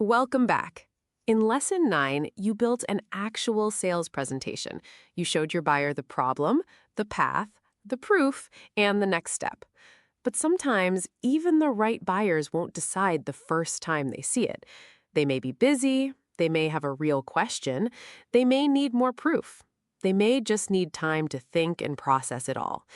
Welcome back. In Lesson 9, you built an actual sales presentation. You showed your buyer the problem, the path, the proof, and the next step. But sometimes, even the right buyers won't decide the first time they see it. They may be busy, they may have a real question, they may need more proof. They may just need time to think and process it all.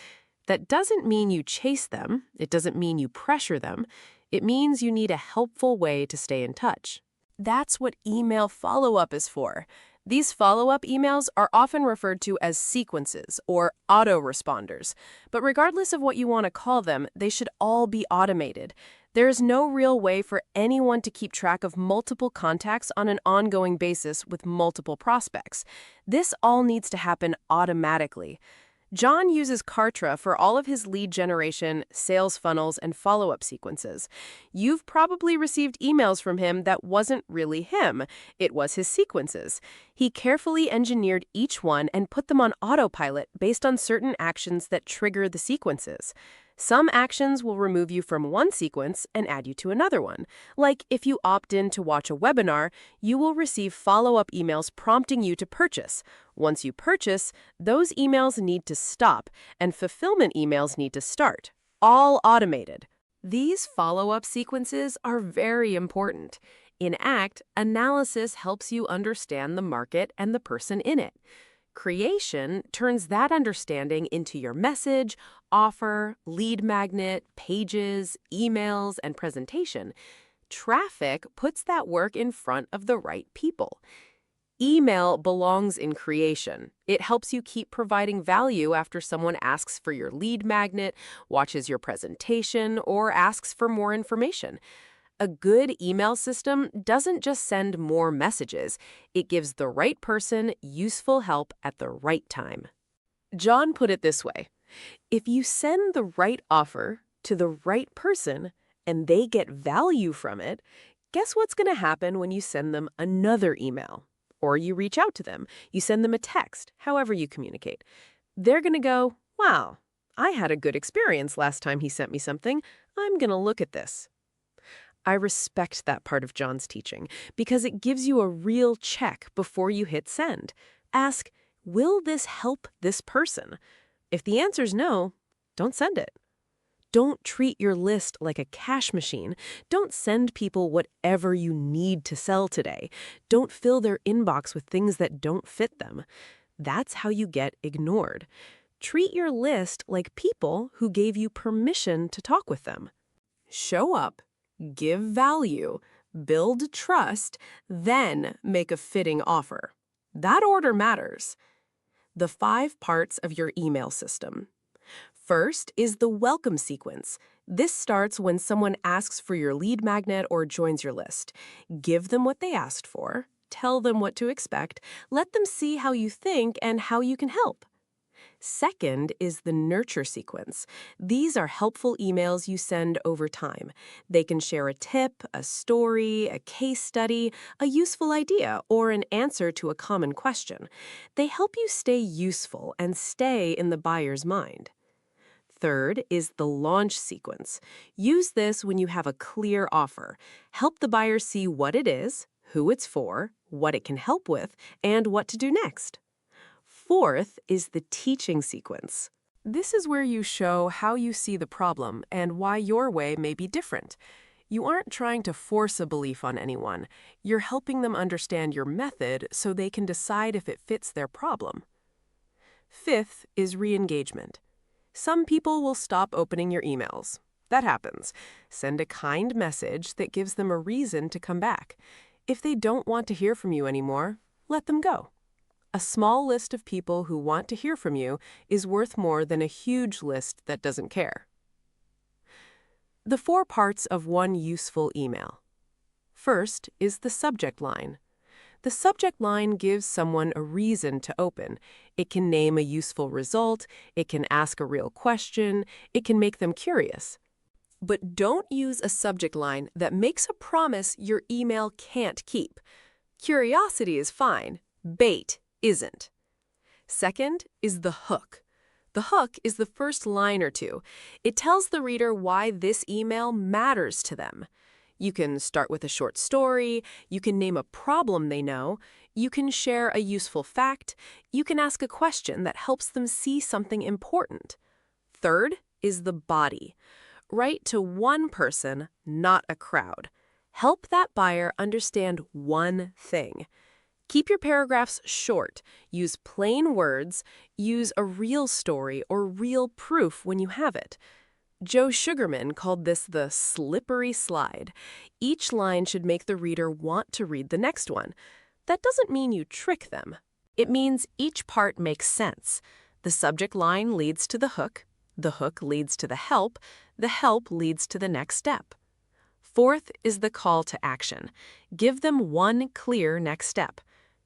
That doesn't mean you chase them, it doesn't mean you pressure them, it means you need a helpful way to stay in touch. That's what email follow-up is for. These follow-up emails are often referred to as sequences or autoresponders. But regardless of what you want to call them, they should all be automated. There is no real way for anyone to keep track of multiple contacts on an ongoing basis with multiple prospects. This all needs to happen automatically. John uses Kartra for all of his lead generation, sales funnels, and follow-up sequences. You've probably received emails from him that wasn't really him. It was his sequences. He carefully engineered each one and put them on autopilot based on certain actions that trigger the sequences. Some actions will remove you from one sequence and add you to another one. Like if you opt in to watch a webinar, you will receive follow-up emails prompting you to purchase. Once you purchase, those emails need to stop, and fulfillment emails need to start. All automated. These follow-up sequences are very important. In ACT, analysis helps you understand the market and the person in it. Creation turns that understanding into your message, offer, lead magnet, pages, emails, and presentation. Traffic puts that work in front of the right people. Email belongs in creation. It helps you keep providing value after someone asks for your lead magnet, watches your presentation, or asks for more information. A good email system doesn't just send more messages, it gives the right person useful help at the right time. John put it this way: if you send the right offer to the right person and they get value from it, guess what's going to happen when you send them another email? Or you reach out to them, you send them a text, however you communicate. They're going to go, wow, I had a good experience last time he sent me something. I'm going to look at this. I respect that part of John's teaching because it gives you a real check before you hit send. Ask, will this help this person? If the answer's no, don't send it. Don't treat your list like a cash machine. Don't send people whatever you need to sell today. Don't fill their inbox with things that don't fit them. That's how you get ignored. Treat your list like people who gave you permission to talk with them. Show up, give value, build trust, then make a fitting offer. That order matters. The 5 parts of your email system. First is the welcome sequence. This starts when someone asks for your lead magnet or joins your list. Give them what they asked for, tell them what to expect, let them see how you think and how you can help. Second is the nurture sequence. These are helpful emails you send over time. They can share a tip, a story, a case study, a useful idea, or an answer to a common question. They help you stay useful and stay in the buyer's mind. Third is the launch sequence. Use this when you have a clear offer. Help the buyer see what it is, who it's for, what it can help with, and what to do next. Fourth is the teaching sequence. This is where you show how you see the problem and why your way may be different. You aren't trying to force a belief on anyone. You're helping them understand your method so they can decide if it fits their problem. Fifth is re-engagement. Some people will stop opening your emails. That happens. Send a kind message that gives them a reason to come back. If they don't want to hear from you anymore, let them go. A small list of people who want to hear from you is worth more than a huge list that doesn't care. The 4 parts of one useful email. First is the subject line. The subject line gives someone a reason to open. It can name a useful result, it can ask a real question, it can make them curious. But don't use a subject line that makes a promise your email can't keep. Curiosity is fine, bait isn't. Second is the hook. The hook is the first line or two. It tells the reader why this email matters to them. You can start with a short story, you can name a problem they know, you can share a useful fact, you can ask a question that helps them see something important. Third is the body. Write to one person, not a crowd. Help that buyer understand one thing. Keep your paragraphs short. Use plain words. Use a real story or real proof when you have it. Joe Sugarman called this the slippery slide. Each line should make the reader want to read the next one. That doesn't mean you trick them. It means each part makes sense. The subject line leads to the hook leads to the help leads to the next step. Fourth is the call to action. Give them one clear next step.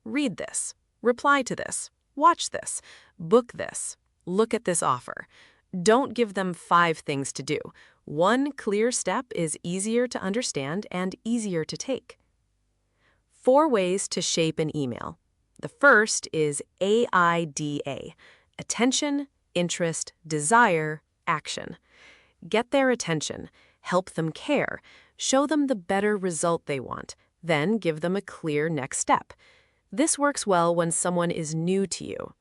Read this, reply to this, watch this, book this, look at this offer. Don't give them 5 things to do. One clear step is easier to understand and easier to take. 4 ways to shape an email. The first is AIDA: attention, interest, desire, action. Get their attention, help them care, show them the better result they want, then give them a clear next step. This works well when someone is new to you.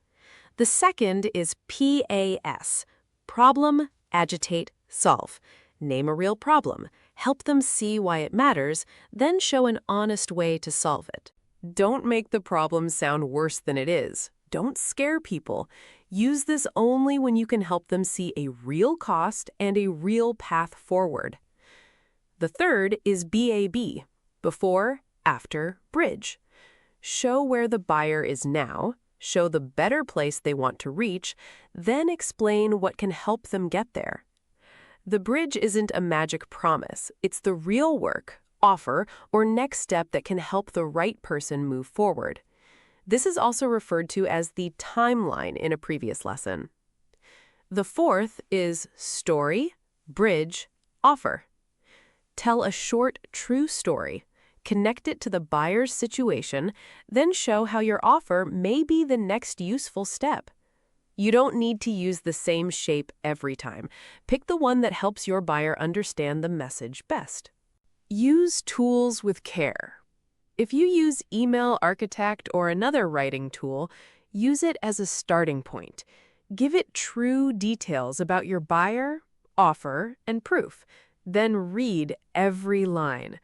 The second is PAS: problem, agitate, solve. Name a real problem, help them see why it matters, then show an honest way to solve it. Don't make the problem sound worse than it is. Don't scare people. Use this only when you can help them see a real cost and a real path forward. The third is BAB: before, after, bridge. Show where the buyer is now, show the better place they want to reach, then explain what can help them get there. The bridge isn't a magic promise. It's the real work, offer, or next step that can help the right person move forward. This is also referred to as the timeline in a previous lesson. The fourth is story, bridge, offer. Tell a short, true story. Connect it to the buyer's situation, then show how your offer may be the next useful step. You don't need to use the same shape every time. Pick the one that helps your buyer understand the message best. Use tools with care. If you use Email Architect or another writing tool, use it as a starting point. Give it true details about your buyer, offer, and proof. Then read every line.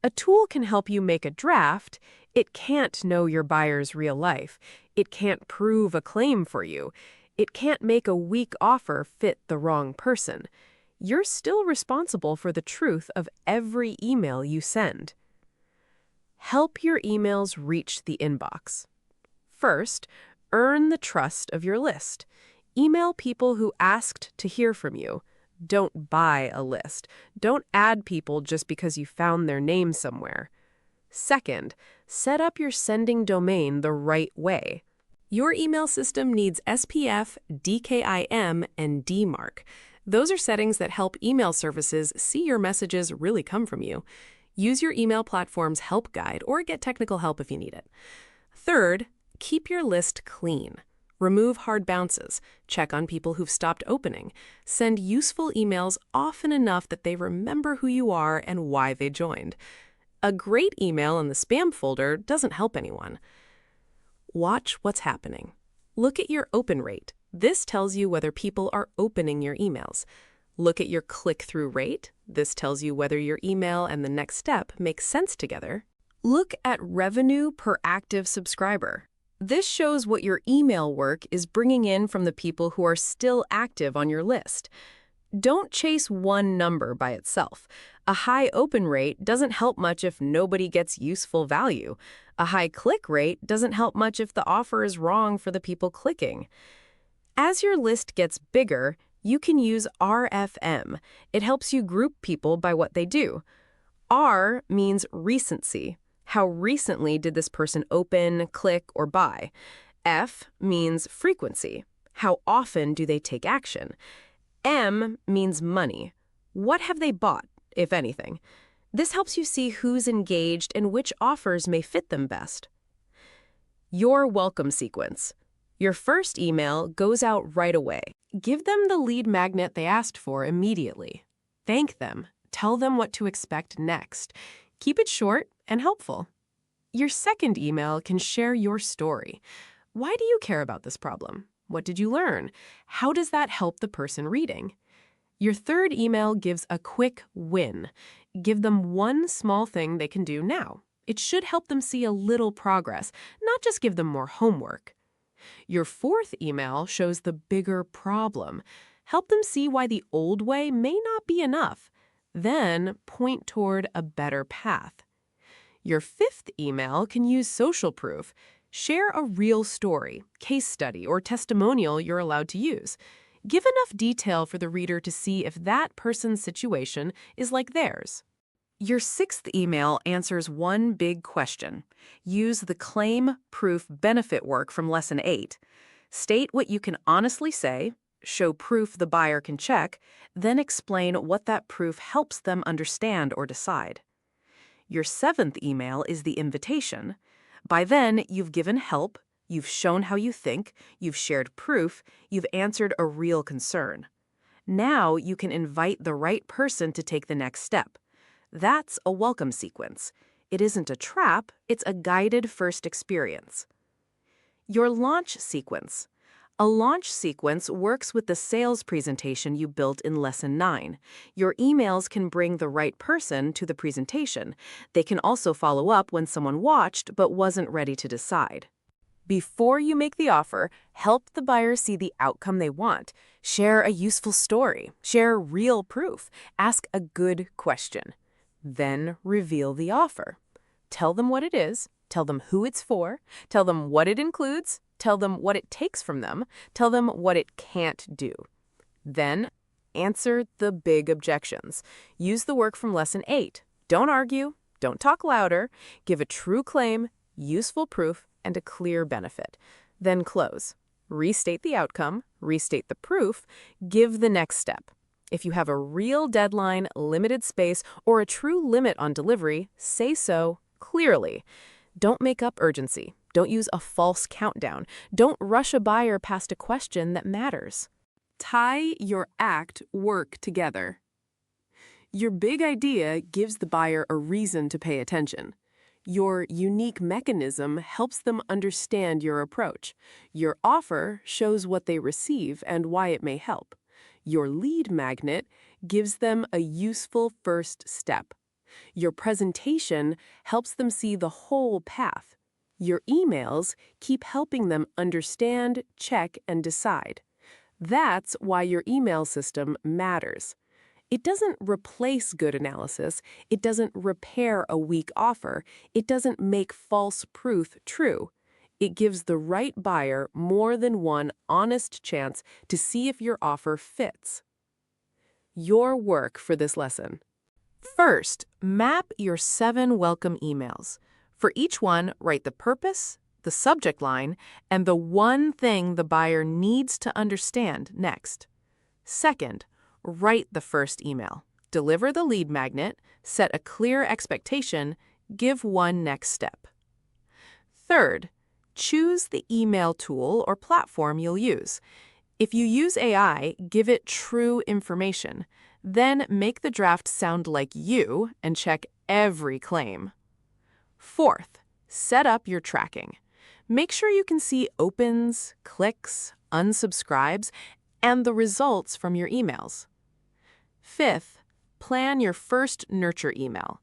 A tool can help you make a draft. It can't know your buyer's real life. It can't prove a claim for you. It can't make a weak offer fit the wrong person. You're still responsible for the truth of every email you send. Help your emails reach the inbox. First, earn the trust of your list. Email people who asked to hear from you. Don't buy a list. Don't add people just because you found their name somewhere. Second, set up your sending domain the right way. Your email system needs SPF, DKIM, and DMARC. Those are settings that help email services see your messages really come from you. Use your email platform's help guide or get technical help if you need it. Third, keep your list clean. Remove hard bounces. Check on people who've stopped opening. Send useful emails often enough that they remember who you are and why they joined. A great email in the spam folder doesn't help anyone. Watch what's happening. Look at your open rate. This tells you whether people are opening your emails. Look at your click-through rate. This tells you whether your email and the next step make sense together. Look at revenue per active subscriber. This shows what your email work is bringing in from the people who are still active on your list. Don't chase one number by itself. A high open rate doesn't help much if nobody gets useful value. A high click rate doesn't help much if the offer is wrong for the people clicking. As your list gets bigger, you can use RFM. It helps you group people by what they do. R means recency. How recently did this person open, click, or buy? F means frequency. How often do they take action? M means money. What have they bought, if anything? This helps you see who's engaged and which offers may fit them best. Your welcome sequence. Your first email goes out right away. Give them the lead magnet they asked for immediately. Thank them. Tell them what to expect next. Keep it short and helpful. Your second email can share your story. Why do you care about this problem? What did you learn? How does that help the person reading? Your third email gives a quick win. Give them one small thing they can do now. It should help them see a little progress, not just give them more homework. Your fourth email shows the bigger problem. Help them see why the old way may not be enough. Then point toward a better path. Your fifth email can use social proof. Share a real story, case study, or testimonial you're allowed to use. Give enough detail for the reader to see if that person's situation is like theirs. Your sixth email answers one big question. Use the claim, proof, benefit work from Lesson 8. State what you can honestly say, show proof the buyer can check, then explain what that proof helps them understand or decide. Your seventh email is the invitation. By then, you've given help, you've shown how you think, you've shared proof, you've answered a real concern. Now you can invite the right person to take the next step. That's a welcome sequence. It isn't a trap, it's a guided first experience. Your launch sequence. A launch sequence works with the sales presentation you built in Lesson 9. Your emails can bring the right person to the presentation. They can also follow up when someone watched but wasn't ready to decide. Before you make the offer, help the buyer see the outcome they want. Share a useful story. Share real proof. Ask a good question. Then reveal the offer. Tell them what it is. Tell them who it's for. Tell them what it includes. Tell them what it takes from them. Tell them what it can't do. Then answer the big objections. Use the work from Lesson 8. Don't argue. Don't talk louder. Give a true claim, useful proof, and a clear benefit. Then close. Restate the outcome. Restate the proof. Give the next step. If you have a real deadline, limited space, or a true limit on delivery, say so clearly. Don't make up urgency. Don't use a false countdown. Don't rush a buyer past a question that matters. Tie your act work together. Your big idea gives the buyer a reason to pay attention. Your unique mechanism helps them understand your approach. Your offer shows what they receive and why it may help. Your lead magnet gives them a useful first step. Your presentation helps them see the whole path. Your emails keep helping them understand, check, and decide. That's why your email system matters. It doesn't replace good analysis. It doesn't repair a weak offer. It doesn't make false proof true. It gives the right buyer more than one honest chance to see if your offer fits. Your work for this lesson. First, map your 7 welcome emails. For each one, write the purpose, the subject line, and the one thing the buyer needs to understand next. Second, write the first email. Deliver the lead magnet, set a clear expectation, give one next step. Third, choose the email tool or platform you'll use. If you use AI, give it true information. Then make the draft sound like you and check every claim. Fourth, set up your tracking. Make sure you can see opens, clicks, unsubscribes, and the results from your emails. Fifth, plan your first nurture email.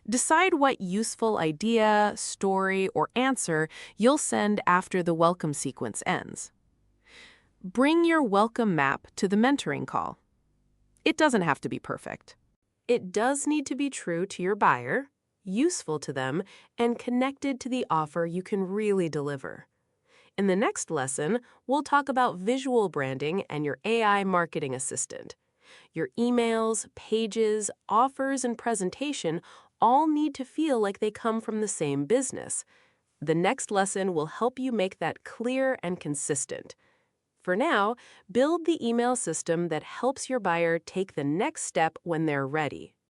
Decide what useful idea, story, or answer you'll send after the welcome sequence ends. Bring your welcome map to the mentoring call. It doesn't have to be perfect. It does need to be true to your buyer, useful to them, and connected to the offer you can really deliver. In the next lesson, we'll talk about visual branding and your AI marketing assistant. Your emails, pages, offers, and presentation all need to feel like they come from the same business. The next lesson will help you make that clear and consistent. For now, build the email system that helps your buyer take the next step when they're ready.